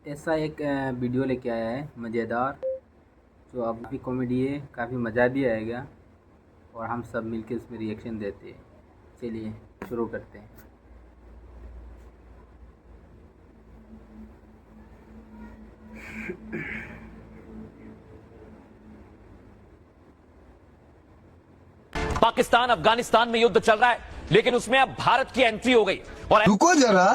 ऐसा एक वीडियो लेके आया है मज़ेदार, जो अब काफ़ी कॉमेडी है, काफ़ी मज़ा भी आएगा और हम सब मिलके उसमें रिएक्शन देते हैं। चलिए शुरू करते हैं। पाकिस्तान अफगानिस्तान में युद्ध चल रहा है, लेकिन उसमें अब भारत की एंट्री हो गई और रुको जरा,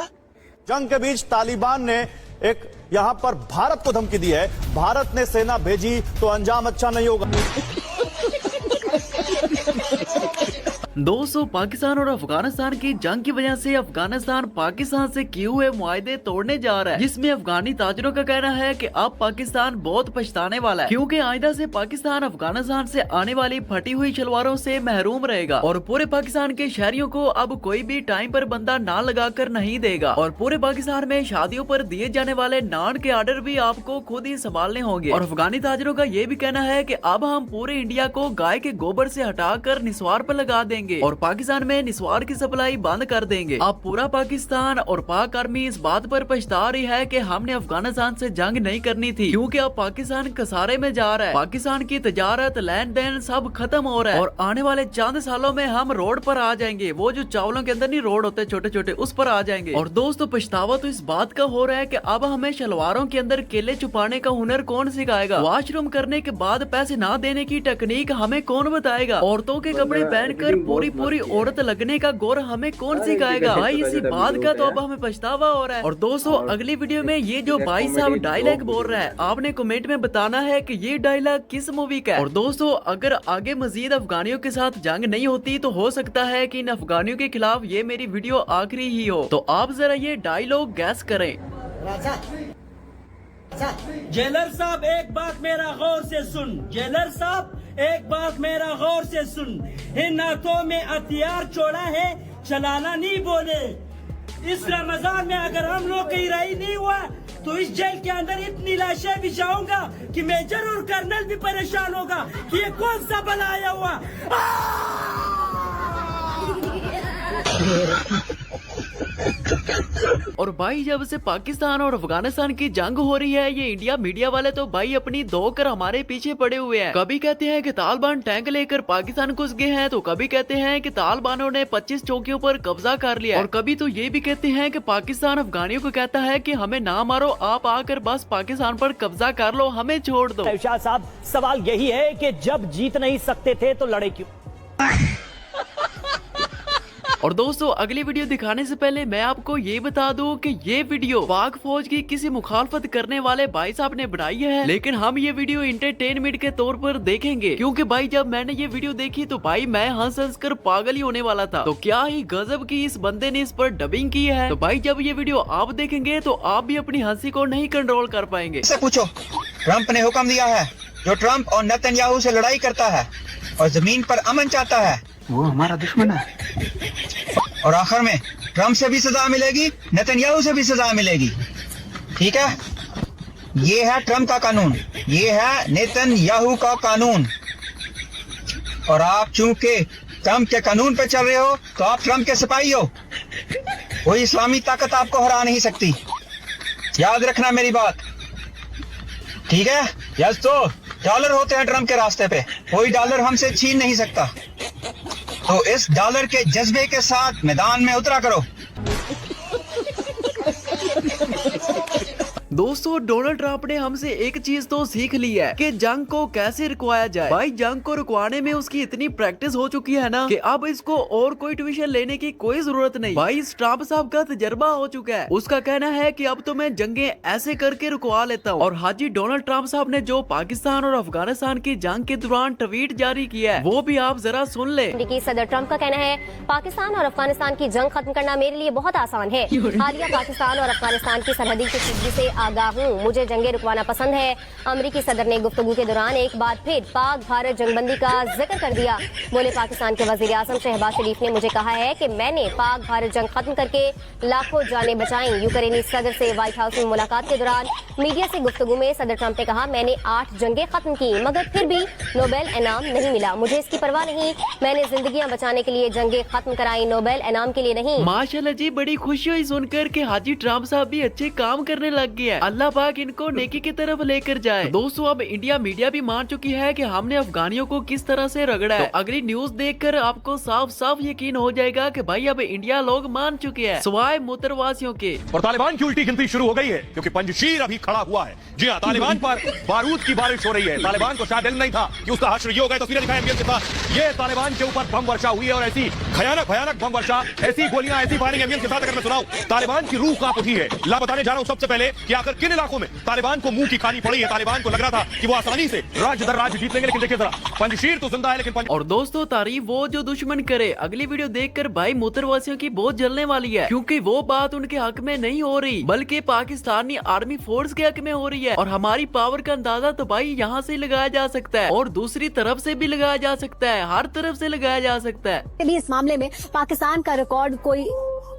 जंग के बीच तालिबान ने एक यहां पर भारत को धमकी दी है। भारत ने सेना भेजी तो अंजाम अच्छा नहीं होगा। दोस्तों, पाकिस्तान और अफगानिस्तान की जंग की वजह से अफगानिस्तान पाकिस्तान से किए हुए मुआहदे तोड़ने जा रहा है, जिसमें अफगानी ताजरों का कहना है कि अब पाकिस्तान बहुत पछताने वाला है, क्योंकि आइंदा से पाकिस्तान अफगानिस्तान से आने वाली फटी हुई शलवारों से महरूम रहेगा और पूरे पाकिस्तान के शहरियों को अब कोई भी टाइम पर बंदा ना लगाकर नहीं देगा और पूरे पाकिस्तान में शादियों पर दिए जाने वाले नान के ऑर्डर भी आपको खुद ही संभालने होंगे। और अफगानी ताजरों का ये भी कहना है कि अब हम पूरे इंडिया को गाय के गोबर से हटाकर निस्वार पर लगा देंगे और पाकिस्तान में निस्वार की सप्लाई बंद कर देंगे। अब पूरा पाकिस्तान और पाक आर्मी इस बात पर पछता रही है कि हमने अफगानिस्तान से जंग नहीं करनी थी, क्योंकि अब पाकिस्तान कसारे में जा रहा है। पाकिस्तान की तजारत, लेन देन सब खत्म हो रहा है और आने वाले चंद सालों में हम रोड पर आ जाएंगे। वो जो चावलों के अंदर नहीं रोड होते छोटे छोटे, उस पर आ जाएंगे। और दोस्तों, पछतावा तो इस बात का हो रहा है कि अब हमें शलवारों के अंदर केले छुपाने का हुनर कौन सिखाएगा? वॉशरूम करने के बाद पैसे ना देने की टेक्निक हमें कौन बताएगा? औरतों के कपड़े पहनकर पूरी औरत लगने का गौर हमें कौन सिखाएगा? भाई, इसी बात का तो अब हमें पछतावा हो रहा है। और दोस्तों, अगली वीडियो में ये जो भाई साहब डायलॉग बोल रहा है, आपने कमेंट में बताना है कि ये डायलॉग किस मूवी का है। और दोस्तों, अगर आगे मजीद अफगानियों के साथ जंग नहीं होती तो हो सकता है कि इन अफगानियों के खिलाफ ये मेरी वीडियो आखिरी ही हो। तो आप जरा ये डायलॉग गैस करें। जेलर साहब, एक बात मेरा गौर से सुन। जेलर साहब, एक बात मेरा गौर से सुन। इन हाथों में हथियार छोड़ा है, चलाना नहीं बोले। इस रमजान में अगर हम लोग कहीं रही नहीं हुआ तो इस जेल के अंदर इतनी लाशें बिछाऊंगा कि मेजर और कर्नल भी परेशान होगा कि ये कौन सा बला आया हुआ। और भाई, जब से पाकिस्तान और अफगानिस्तान की जंग हो रही है, ये इंडिया मीडिया वाले तो भाई अपनी धोकर हमारे पीछे पड़े हुए हैं। कभी कहते हैं कि तालिबान टैंक लेकर पाकिस्तान घुस गए हैं, तो कभी कहते हैं कि तालिबानों ने 25 चौकियों पर कब्जा कर लिया, और कभी तो ये भी कहते हैं कि पाकिस्तान अफगानियों को कहता है कि हमें ना मारो, आप आकर बस पाकिस्तान पर कब्जा कर लो, हमें छोड़ दो। शाह साहब, सवाल यही है कि जब जीत नहीं सकते थे तो लड़े क्यों? और दोस्तों, अगली वीडियो दिखाने से पहले मैं आपको ये बता दूं कि ये वीडियो पाक फौज की किसी मुखालफत करने वाले भाई साहब ने बनाई है, लेकिन हम ये वीडियो एंटरटेनमेंट के तौर पर देखेंगे, क्योंकि भाई जब मैंने ये वीडियो देखी तो भाई मैं हंस हंस कर पागल ही होने वाला था। तो क्या ही गजब की इस बंदे ने इस पर डबिंग की है। तो भाई, जब ये वीडियो आप देखेंगे तो आप भी अपनी हंसी को नहीं कंट्रोल कर पाएंगे। से पूछो, ट्रंप ने हुक्म दिया है, जो ट्रंप और नेतन्याहू से लड़ाई करता है और जमीन पर अमन चाहता है, वो हमारा दुश्मन है। और आखिर में ट्रंप से भी सजा मिलेगी, नेतन्याहू से भी सजा मिलेगी। ठीक है, ये है ट्रंप का कानून, ये है नेतन्याहू का कानून। और आप चूंकि ट्रंप के कानून पे चल रहे हो तो आप ट्रंप के सिपाही हो। कोई इस्लामी ताकत आपको हरा नहीं सकती, याद रखना मेरी बात। ठीक है, यस, तो डॉलर होते हैं ट्रंप के रास्ते पे, कोई डॉलर हमसे छीन नहीं सकता। तो इस डॉलर के जज्बे के साथ मैदान में उतरा करो। दोस्तों, डोनाल्ड ट्रंप ने हमसे एक चीज तो सीख ली है कि जंग को कैसे रुकवाया जाए। भाई, जंग को रुकवाने में उसकी इतनी प्रैक्टिस हो चुकी है ना कि अब इसको और कोई ट्यूशन लेने की कोई जरूरत नहीं। भाई, इस ट्रंप साहब का तजर्बा हो चुका है। उसका कहना है कि अब तो मैं जंगे ऐसे करके रुकवा लेता हूँ। और हाजी डोनाल्ड ट्रंप साहब ने जो पाकिस्तान और अफगानिस्तान की जंग के दौरान ट्वीट जारी किया है, वो भी आप जरा सुन ले। अमेरिकी सदर ट्रंप का कहना है, पाकिस्तान और अफगानिस्तान की जंग खत्म करना मेरे लिए बहुत आसान है। हालिया पाकिस्तान और अफगानिस्तान की सरहदी कशीदगी से आगाह हूँ, मुझे जंगे रुकवाना पसंद है। अमेरिकी सदर ने गुफ्तगू के दौरान एक बार फिर पाक भारत जंगबंदी का जिक्र कर दिया। बोले, पाकिस्तान के वजीर आजम शहबाज शरीफ ने मुझे कहा है कि मैंने पाक भारत जंग खत्म करके लाखों जानें बचाई। यूक्रेनी सदर से व्हाइट हाउस में मुलाकात के दौरान मीडिया से गुफ्तगू में सदर ट्रंप ने कहा, मैंने 8 जंगें खत्म की मगर फिर भी नोबेल इनाम नहीं मिला। मुझे इसकी परवाह नहीं, मैंने जिंदगियां बचाने के लिए जंगें खत्म कराई, नोबेल इनाम के लिए नहीं। माशाल्लाह जी, बड़ी खुशी हुई सुनकर कि हाजी ट्रंप साहब भी अच्छे काम करने लग गए हैं। अल्लाह पाक इनको नेकी की तरफ लेकर जाए। दोस्तों, अब इंडिया मीडिया भी मान चुकी है कि हमने अफगानियों को किस तरह से रगड़ा है। तो अगली न्यूज देखकर आपको साफ साफ यकीन हो जाएगा कि भाई अब इंडिया लोग मान चुके हैं, सिवाय मुतरवासियों के। और तालिबान की उल्टी गिनती शुरू हो गई है क्योंकि पंजशीर अभी खड़ा हुआ है। जी हाँ, तालिबान पर बारूद की बारिश हो रही है। तालिबान को शायद इल्म नहीं था कि उसका हश्र ये हो गया। तस्वीरें दिखाएं एमबीएन के साथ। ये तालिबान के ऊपर बम वर्षा हुई है और ऐसी भयानक बम वर्षा, ऐसी गोलियां, ऐसी फायरिंग एमबीएन के साथ अगर मैं सुनाऊं, तालिबान की रूह कांप उठी है। ला बताने जा रहा हूं सबसे पहले कि आखिर किन इलाकों में तालिबान को मुंह की खानी पड़ी है। तालिबान को लग रहा था कि वो आसानी से राज्य दर राज्य जीत लेंगे, लेकिन देखिए जरा, पंजशीर तो जिंदा है लेकिन और दोस्तों, तारीफ वो जो दुश्मन करे। अगली वीडियो देखकर भाई मुतरवासियों की बहुत जलने वाली है, क्योंकि वो बात उनके हक में नहीं हो रही बल्कि पाकिस्तानी आर्मी फोर्स के हक में हो रही है। और हमारी पावर का अंदाजा तो भाई यहाँ से लगाया जा सकता है और दूसरी तरफ से भी लगाया जा सकता है, हर तरफ से लगाया जा सकता है। इस मामले में पाकिस्तान का रिकॉर्ड कोई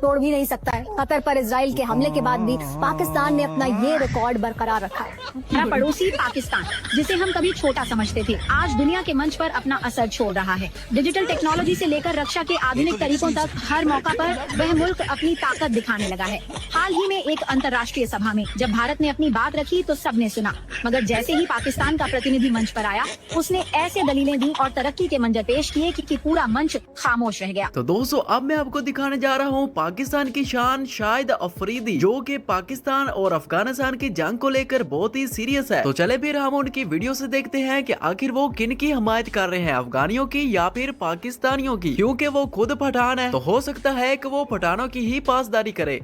तोड़ भी नहीं सकता है। कतर पर इजराइल के हमले के बाद भी पाकिस्तान ने अपना ये रिकॉर्ड बरकरार रखा है। हमारा पड़ोसी पाकिस्तान, जिसे हम कभी छोटा समझते थे, आज दुनिया के मंच पर अपना असर छोड़ रहा है। डिजिटल टेक्नोलॉजी से लेकर रक्षा के आधुनिक तरीकों तक हर मौका पर वह मुल्क अपनी ताकत दिखाने लगा है। हाल ही में एक अंतर्राष्ट्रीय सभा में जब भारत ने अपनी बात रखी तो सबने सुना, मगर जैसे ही पाकिस्तान का प्रतिनिधि मंच पर आया, उसने ऐसे दलीलें दी और तरक्की के मंजर पेश किए कि पूरा मंच खामोश रह गया। तो दोस्तों, अब मैं आपको दिखाने जा रहा हूँ पाकिस्तान की शान शाहिद अफरीदी, जो कि पाकिस्तान और अफगानिस्तान की जंग को लेकर बहुत ही सीरियस है। तो चले फिर हम उनकी वीडियो से देखते हैं कि आखिर वो किन की हमायत कर रहे हैं, अफगानियों की या फिर पाकिस्तानियों की, क्योंकि वो खुद पठान है तो हो सकता है कि वो पठानों की ही पासदारी करे।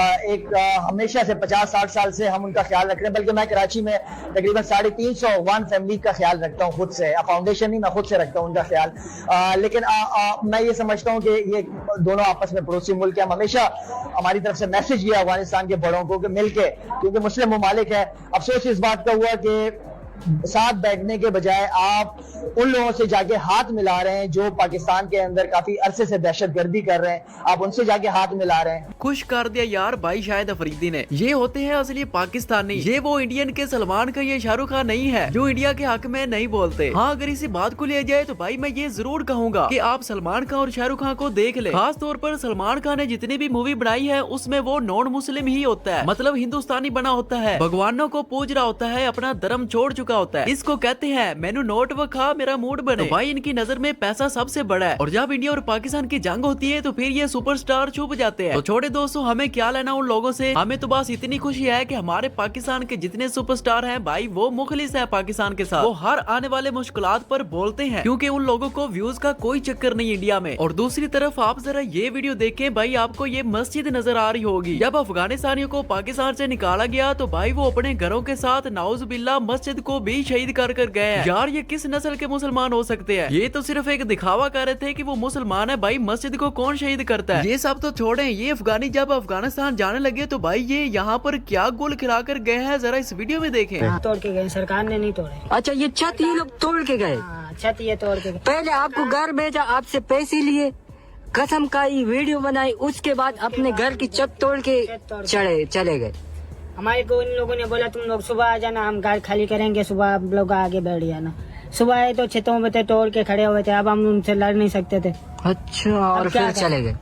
हमेशा से 50-60 साल से हम उनका ख्याल रख रहे हैं, बल्कि मैं कराची में तकरीबन 350 अफगान फैमिली का ख्याल रखता हूँ खुद से। फाउंडेशन नहीं, मैं खुद से रखता हूँ उनका ख्याल। लेकिन मैं ये समझता हूँ कि ये दोनों आपस में पड़ोसी मुल्क है। हम हमेशा हमारी तरफ से मैसेज किया अफगानिस्तान के बड़ों को कि मिलके, क्योंकि मुस्लिम ममालिक है। अफसोस इस बात का हुआ कि साथ बैठने के बजाय आप उन लोगों से जाके हाथ मिला रहे हैं जो पाकिस्तान के अंदर काफी अरसे से दहशतगर्दी कर रहे हैं, आप उनसे जाके हाथ मिला रहे हैं। खुश कर दिया यार भाई शाहिद अफरीदी ने। ये होते हैं असली पाकिस्तानी, ये वो इंडियन के सलमान का ये शाहरुख खान नहीं है जो इंडिया के हक में नहीं बोलते। हाँ, अगर इसी बात को लिया जाए तो भाई मैं ये जरूर कहूँगा कि आप सलमान खान और शाहरुख खान को देख ले। खास तौर पर सलमान खान ने जितनी भी मूवी बनाई है उसमें वो नॉन मुस्लिम ही होता है, मतलब हिंदुस्तानी बना होता है, भगवानों को पूज रहा होता है, अपना धर्म छोड़ चुका होता है। इसको कहते हैं मेनू नोट व खा मेरा मूड बने। तो भाई इनकी नजर में पैसा सबसे बड़ा है, और जब इंडिया और पाकिस्तान की जंग होती है तो फिर ये सुपरस्टार छुप जाते हैं। तो छोड़े दोस्तों, हमें क्या लेना उन लोगों से। हमें तो बस इतनी खुशी है कि हमारे पाकिस्तान के जितने सुपरस्टार हैं भाई वो मुखलिस है पाकिस्तान के साथ। वो हर आने वाले मुश्किलात पर बोलते हैं, क्योंकि उन लोगों को व्यूज का कोई चक्कर नहीं इंडिया में। और दूसरी तरफ आप जरा ये वीडियो देखें भाई, आपको ये मस्जिद नजर आ रही होगी। जब अफगानिस्तानियों को पाकिस्तान से निकाला गया तो भाई वो अपने घरों के साथ नाउज बिल्ला मस्जिद को भी शहीद कर गए हैं। यार ये किस नस्ल के मुसलमान हो सकते हैं। ये तो सिर्फ एक दिखावा कर रहे थे कि वो मुसलमान है। भाई मस्जिद को कौन शहीद करता है। ये सब तो छोड़ें, ये अफगानी जब अफगानिस्तान जाने लगे तो भाई ये यहाँ पर क्या गोल खिला कर गए हैं, जरा इस वीडियो में देखें। तोड़ के गए, सरकार ने नहीं तोड़े। अच्छा, ये छत ये लोग तोड़ के गए। छत ये तोड़ के गए। पहले आपको घर भेजा, आपसे पैसे लिए, कसम खाई, वीडियो बनाई, उसके बाद अपने घर की छत तोड़ के चले गए। हमारे को इन लोगों ने बोला तुम लोग सुबह आ जाना, हम घर खाली करेंगे, सुबह आप लोग आगे बैठ जाना। सुबह आए तो छतों पे तोड़ के खड़े हुए थे, अब हम उनसे लड़ नहीं सकते थे। अच्छा, और फिर चले गए।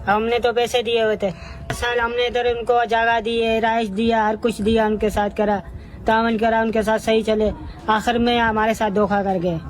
हमने तो पैसे दिए हुए थे, साल हमने इधर उनको जगह दी है, राइस दिया, हर कुछ दिया, उनके साथ करा, तामन करा, उनके साथ सही चले, आखिर में हमारे साथ धोखा कर गए।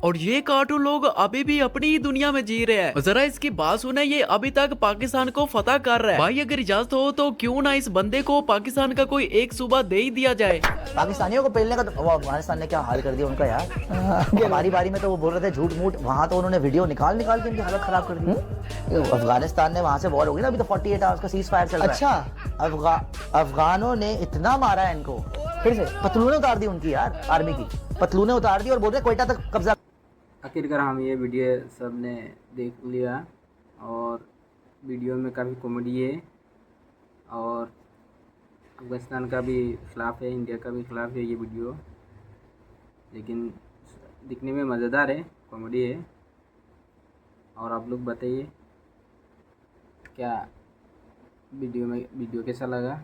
और ये कार्टून लोग अभी भी अपनी ही दुनिया में जी रहे हैं। जरा इसकी बात सुने, ये अभी तक पाकिस्तान को फतह कर रहा है। भाई अगर इजाजत हो तो क्यों ना इस बंदे को पाकिस्तान का कोई एक सूबा दे ही दिया जाए। पाकिस्तानियों को पेलने का तो अफगानिस्तान ने क्या हाल कर दिया उनका यार। हमारी बारी में तो वो बोल रहे थे झूठ मूठ, वहाँ तो उन्होंने वीडियो निकाल के इनकी हालत खराब कर दी। अफगानिस्तान ने वहाँ से वॉर हो गई ना, अभी तो 48 आवर्स का सीज फायर चल रहा है। अच्छा, अफगानों ने इतना मारा है इनको, फिर से पतलूने उतार दी उनकी यार, आर्मी की पतलूने उतार दी और बोल रहे कोयटा तक कब्जा। आखिरकार हम ये वीडियो सब ने देख लिया, और वीडियो में काफ़ी कॉमेडी है, और अफगानिस्तान का भी खिलाफ है, इंडिया का भी खिलाफ है ये वीडियो, लेकिन दिखने में मज़ेदार है, कॉमेडी है। और आप लोग बताइए क्या वीडियो कैसा लगा।